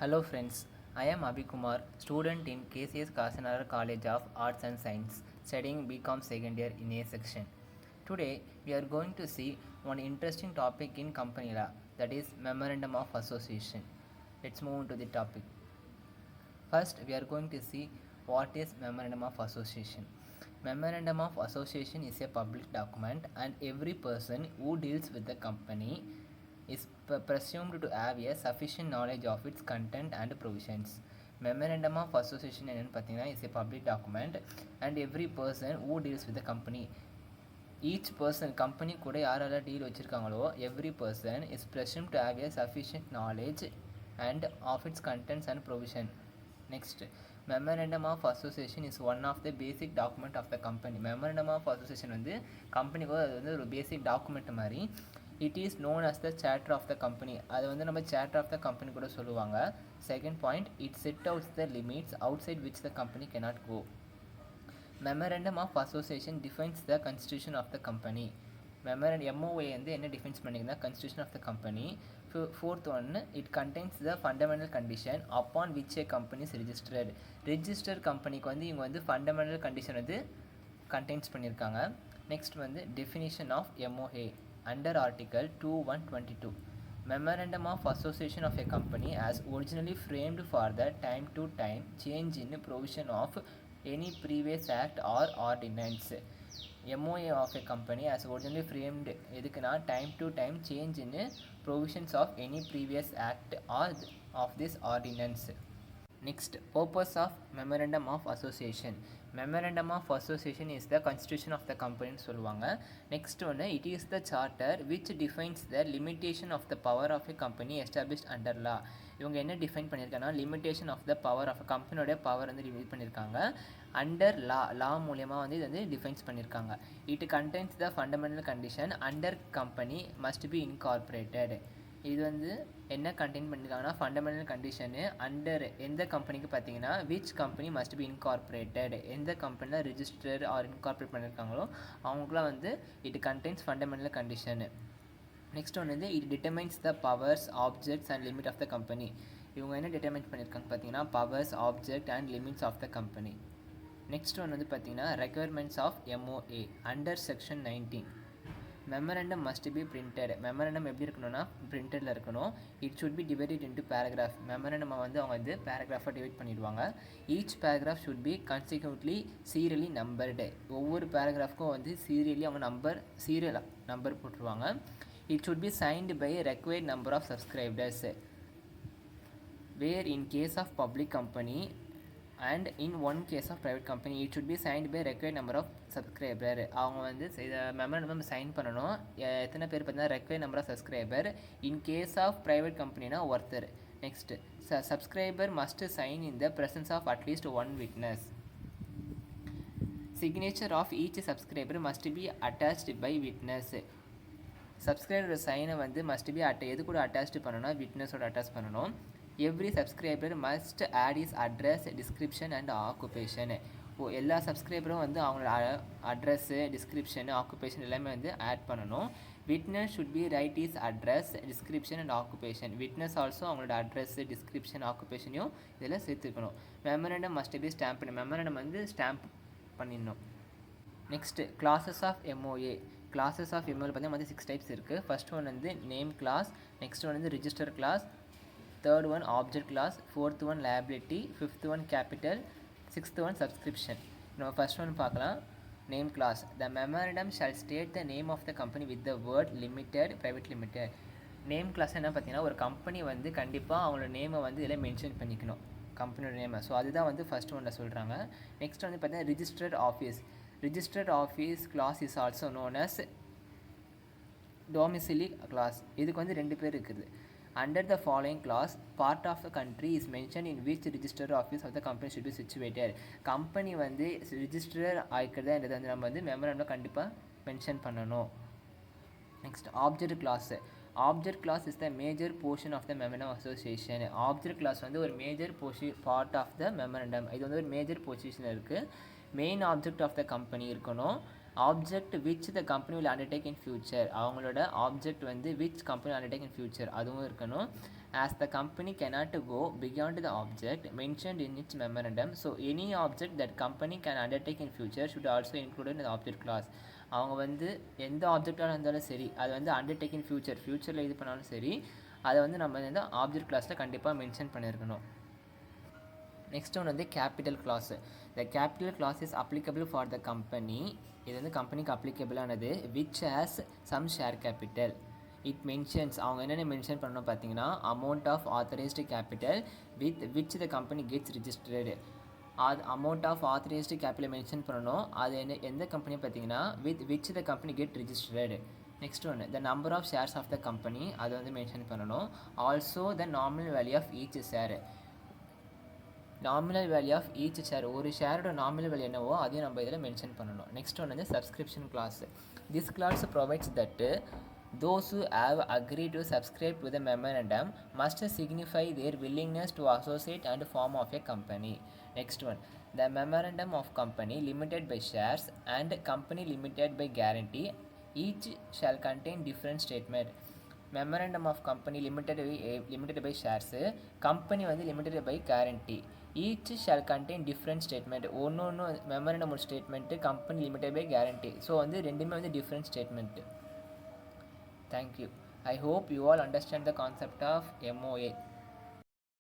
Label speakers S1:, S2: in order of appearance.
S1: Hello friends, I am Abhikumar, student in KCS Kasanara College of Arts and Science, studying BCom second year in A section. Today we are going to see one interesting topic in company law, that is Memorandum of Association. Let's move on to the topic. First, we are going to see what is Memorandum of Association. Memorandum of Association is a public document and every person who deals with the company is presumed to have a sufficient knowledge of its content and provisions. Memorandum of Association is a public document and every person who deals with the company, each person company கூட யாரெல்லாம் deal வச்சுருக்காங்களோ every person is presumed to have a sufficient knowledge and of its contents and provision. Next, Memorandum of Association is one of the basic document of the company. Memorandum of Association வந்து கம்பெனிக்கு அது வந்து ஒரு basic document மாதிரி. It is known as the charter of the company. அது வந்து நம்ம charter of the company கூட சொல்லுவாங்க. Second point, it set outs the limits outside which the company cannot go. Memorandum of Association defines the constitution of the company. MOA வந்து என்ன defines பண்ணிங்கன்னா constitution of the company. Fourth one, it contains the fundamental condition upon which a company is registered. Registered கம்பெனிக்கு வந்து இவங்க வந்து fundamental condition வந்து contains பண்ணியிருக்காங்க. Next வந்து definition of MOA under article 2122. Memorandum of Association of a company as originally framed for the time to time change in provision of any previous act or ordinance. MOA of a company as originally framed எதுக்குன்னா time to time change in provisions of any previous act or of this ordinance. Next, purpose of Memorandum of Association. Memorandum of Association is the constitution of the company சொல்லுவாங்க. Next one, it is the charter which defines the limitation of the power of a company established under law. இவங்க என்ன define பண்ணியிருக்காங்கன்னா limitation of the power of கம்பெனியோட power வந்து define பண்ணியிருக்காங்க. Under law மூலியமாக வந்து இது வந்து டிஃபைன்ஸ் பண்ணியிருக்காங்க. It contains the fundamental condition under company must be incorporated. இது வந்து என்ன கண்டெயின் பண்ணியிருக்காங்கன்னா ஃபண்டமெண்டல் கண்டிஷனு அண்டர் எந்த கம்பெனிக்கு பார்த்தீங்கன்னா which company must be incorporated, எந்த கம்பெனியில் ரிஜிஸ்டர் ஆர் இன்கார்பரேட் பண்ணியிருக்காங்களோ அவங்களுக்குலாம் வந்து it contains fundamental condition. Next ஒன்று வந்து it determines the powers objects and limit of the company. இவங்க என்ன டிட்டர்மைன் பண்ணியிருக்காங்க பார்த்தீங்கன்னா powers object and limits of the company. Next ஒன்று வந்து பார்த்தீங்கன்னா requirements of MOA under section 19. Memorandum must be printed. Memorandum எப்படி இருக்கணும்னா பிரிண்டடில் இருக்கணும். It should be divided into paragraph. Memorandum வந்து அவங்க வந்து பேராகிராஃபாக டிவைட் பண்ணிடுவாங்க. Each paragraph should be consecutively serially numbered. ஒவ்வொரு பேராகிராஃப்க்கும் வந்து சீரியலி அவங்க சீரியல் நம்பர் போட்டுருவாங்க. It should be signed by required number of subscribers. Where in case of public company and in one case of private company it should be signed by required number of subscriber. அவங்க வந்து இதை memorandum sign பண்ணணும். எத்தனை பேர் பார்த்தீங்கன்னா required number of subscriber. in case of private companyனா ஒருத்தர். Next, subscriber must sign in the presence of at least one witness. signature of each subscriber must be attached by witness. Subscriber சைனை வந்து must be எது கூட attach பண்ணணும், விட்னஸோட attach பண்ணணும். Every subscriber must add his address, description and occupation. எல்லா சப்ஸ்கிரைபரும் வந்து அவங்களோட அட்ரஸ்ஸு, டிஸ்கிரிப்ஷனு, ஆக்குபேஷன் எல்லாமே வந்து ஆட் பண்ணணும். Witness should be write is address, description and occupation. Witness also அவங்களோட அட்ரஸ்ஸு, டிஸ்கிரிப்ஷன், ஆக்குபேஷனையும் இதெல்லாம் சேர்த்துக்கணும். Memorandum must be stamp. Memorandum வந்து ஸ்டாம்ப் பண்ணிடணும். Next, classes of MOA. Classes of MOA பார்த்தீங்கன்னா 6 டைப்ஸ் இருக்குது. ஃபர்ஸ்ட் ஒன் வந்து நேம் கிளாஸ், நெக்ஸ்ட் ஒன் வந்து register class, third one object class, fourth one liability, fifth one capital, sixth one subscription. நம்ம first one பார்க்கலாம். Name class. The memorandum shall state the name of the company with the word limited, private limited. Name clause என்ன பார்த்தீங்கன்னா ஒரு company வந்து கண்டிப்பாக அவங்களோட நேமை வந்து இதில் மென்ஷன் பண்ணிக்கணும், கம்பெனியோட நேமை. ஸோ அதுதான் வந்து ஃபர்ஸ்ட் ஒன்றில் சொல்கிறாங்க. நெக்ஸ்ட் வந்து பார்த்தீங்கன்னா registered office. Registered office class is also known as domicile class. இதுக்கு வந்து 2 பேர் இருக்குது. Under the following clause, part of the country is mentioned in which registered office of the company should be situated. Company வந்து register ஆகிக்கிறதான்றது வந்து நம்ம வந்து memorandum கண்டிப்பாக மென்ஷன் பண்ணணும். Next, object class. Object class is the major portion of the memorandum association. Object class வந்து ஒரு major part of the memorandum. இது வந்து ஒரு மேஜர் பொசிஷன் இருக்குது. Main object of the company இருக்கணும். Object which the company will undertake in future. அவங்களோட object வந்து which company undertake in future அதுவும் இருக்கணும். as the company cannot go beyond the object mentioned in its memorandum. So any object that company can undertake in future should also include in the object clause. அவங்க வந்து எந்த ஆப்ஜெக்டாக இருந்தாலும் சரி அது வந்து undertake இன் ஃப்யூச்சரில் இது பண்ணாலும் சரி அதை வந்து நம்ம வந்து ஆப்ஜெக்ட் கிளாஸில் கண்டிப்பாக மென்ஷன் பண்ணியிருக்கணும். நெக்ஸ்ட் ஒன்று வந்து capital class. The capital class is applicable for the company. இது வந்து கம்பெனிக்கு அப்ளிகபிளானது which has some share capital. It mentions அவங்க என்னென்ன மென்ஷன் பண்ணணும் பார்த்தீங்கன்னா amount of authorised capital with which the company gets registered. அது amount of authorised capital mention பண்ணணும். அது எந்த கம்பெனி பார்த்தீங்கன்னா with which the company get registered. Next ஒன்று the number of shares of the company அதை வந்து மென்ஷன் பண்ணணும். Also the nominal value of each share. Nominal value of each share ஒரு ஷேரோட நாமினல் வேல்யூ என்னவோ அதையும் நம்ம இதில் மென்ஷன் பண்ணணும். நெக்ஸ்ட் ஒன்று வந்து subscription clause. This clause provides that those who have agreed to subscribe to the memorandum must signify their willingness to associate and form of a company. Next one, the memorandum of company limited by shares and company limited by guarantee each shall contain different statement. Memorandum of company limited by shares, company வந்து limited by guarantee, each shall contain different statement. ஒன்று memorandum statement company limited by guarantee. So வந்து ரெண்டுமே வந்து different statement. Thank you. I hope you all understand the concept of MOA.